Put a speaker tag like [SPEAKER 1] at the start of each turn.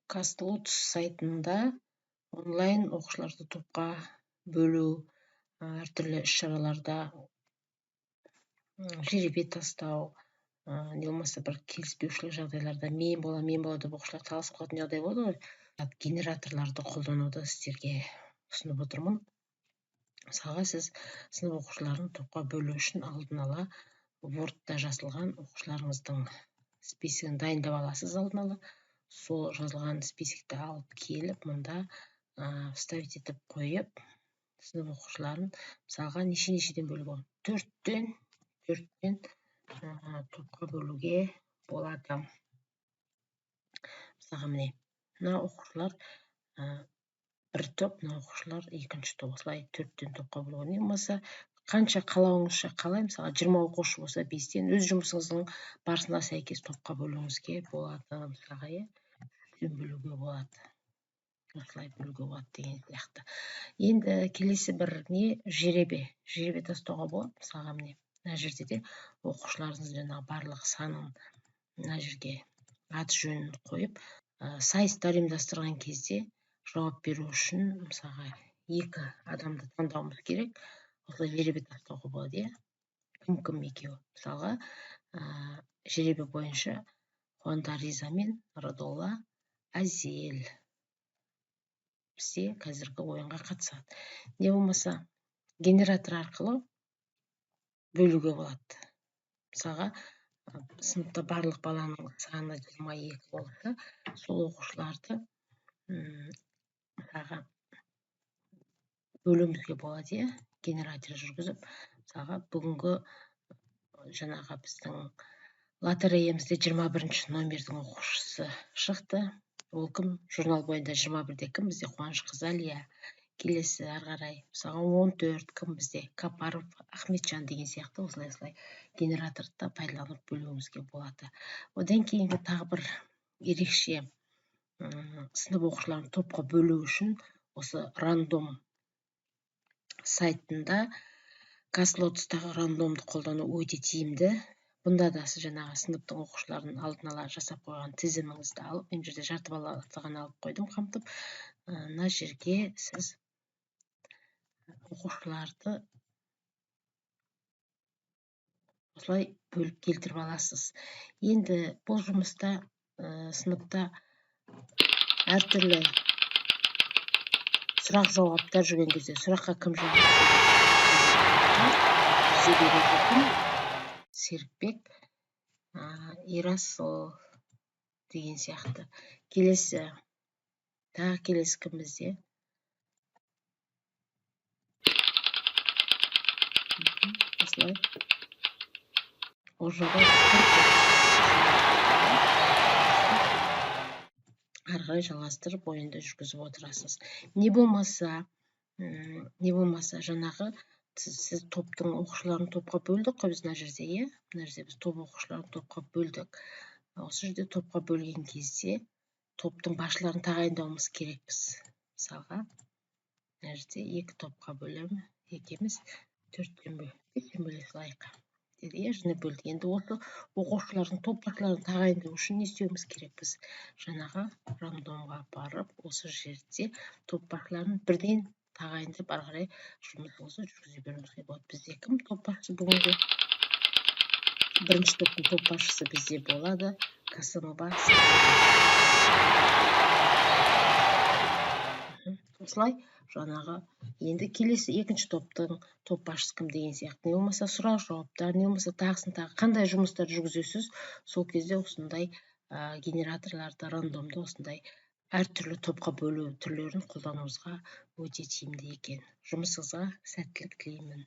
[SPEAKER 1] Кастлотс сайтында онлайн оқушыларды топқа бөлу, әртүрлі іс-шараларда жеребе тастау, не болмаса бір келіспеушілік жағдайларда мен болам деп оқушылар таласып қалатын жағдай болады ғой. Генераторларды қолдануды сіздерге ұсынып отырмын. Мысалға, сіз сынып оқушыларын топқа бөлу үшін алдын ала Word'да жазылған оқушыларыңыздың списігін дайындап аласыз алдын ала. Сол жазылған списікті алып келіп, мұнда вставить етіп қойып, сынып оқушыларын мысалға неше-нешеден бөлуге болады. 4-тен топқа бөлуге болады. Мысалға, міне, мына оқушылар бір топ, мына оқушылар екінші топ. Осылай 4-тен топқа бөлуге. Не болмаса, қанша қалауыңызша қалай, мысалға 20 оқушы болса 5-тен өз жұмысыңыздың барысына сәйкес топқа бөлуіңізге болады. Мысалға, бөлуге болады. Осылай бөлуге болады деген сияқты. Енді келесі бір не, жеребе тастауға болады. Мысалға, міне, мына жерде де оқушыларыңыз жаңағы барлық санын мына жерге ат жөнін қойып, сайыстар ұйымдастырған кезде жауап беру үшін, мысалға, 2 адамды таңдауымыз керек. Осылай жеребе тастауға болады, кім екеуі. Мысалға, жеребе бойынша Қуандар Риза мен Радолла Әзел бізде қазіргі ойынға қатысады. Не болмаса, генератор арқылы бөлуге болады. Мысалға, сыныпта барлық баланың саны 22 болса, сол оқушыларды мысалға бөлуімізге болады, генератор жүргізіп. Мысалға, бүгінгі жаңағы біздің лотереямызда 21 номердің оқушысы шықты. Ол кім? Журнал бойында 21-де кім? Бізде Қуанышқызы Әлия. Келесі әрғарай, мысалға 14 кім бізде? Капаров Ахметжан деген сияқты осылай генераторды пайдаланып бөлуімізге болады. Одан кейінгі тағы бір ерекше сынып оқушыларын топқа бөлу үшін осы рандом сайтында Кастлотстағы рандомды қолдану өте тиімді. Бұнда да сіз жаңағы сыныптың оқушыларын алдын ала жасап қойған тізіміңізді алып, мен жерде жарты балақты ғана алып қойдым қамтып. Мына жерге сіз оқушыларды осылай бөліп келтіріп аласыз. Енді бұл жұмыста сыныпта әртүрлі сұрақ жауаптар жүрген кезде сұраққа кім жауап береді? Серікбек, Ерасыл деген сияқты. Келесі кім бізде? Осылай. Арғай жалғастырып ойынды жүргізіп отырасыз. Не болмаса, жаңағы сіз топтың оқушыларын топқа бөлдік қой біз мына жерде, мына жерде біз топ оқушыларын топқа бөлдік. Осы жерде топқа бөлген кезде топтың басшыларын тағайындауымыз керекпіз. Мысалға, мына жерде 2 топқа бөлеміз, 2 емес 4-тен бөлейік. Және бөлдік. Енді осы оқушылардың топ басшыларын тағайындау үшін не істеуіміз керекпіз? Жаңағы рандомға барып, осы жерде топ басшыларын бірден тағайындап, ары қарай жұмысымызды жүргізе беруімізге болады. Бізде кім топ басшысы бүгінгі? Бірінші топтың топ басшысы бізде болады. Қасымова. Осылай жаңағы енді келесі екінші топтың топ басшысы кім деген сияқты. Не болмаса сұрақ жауаптар, не болмаса тағысын қандай жұмыстар жүргізесіз, сол кезде осындай генераторларды рандомды осындай әртүрлі топқа бөлу түрлерін қолдануыңызға өте тиімді екен. Жұмысыңызға сәттілік тілеймін.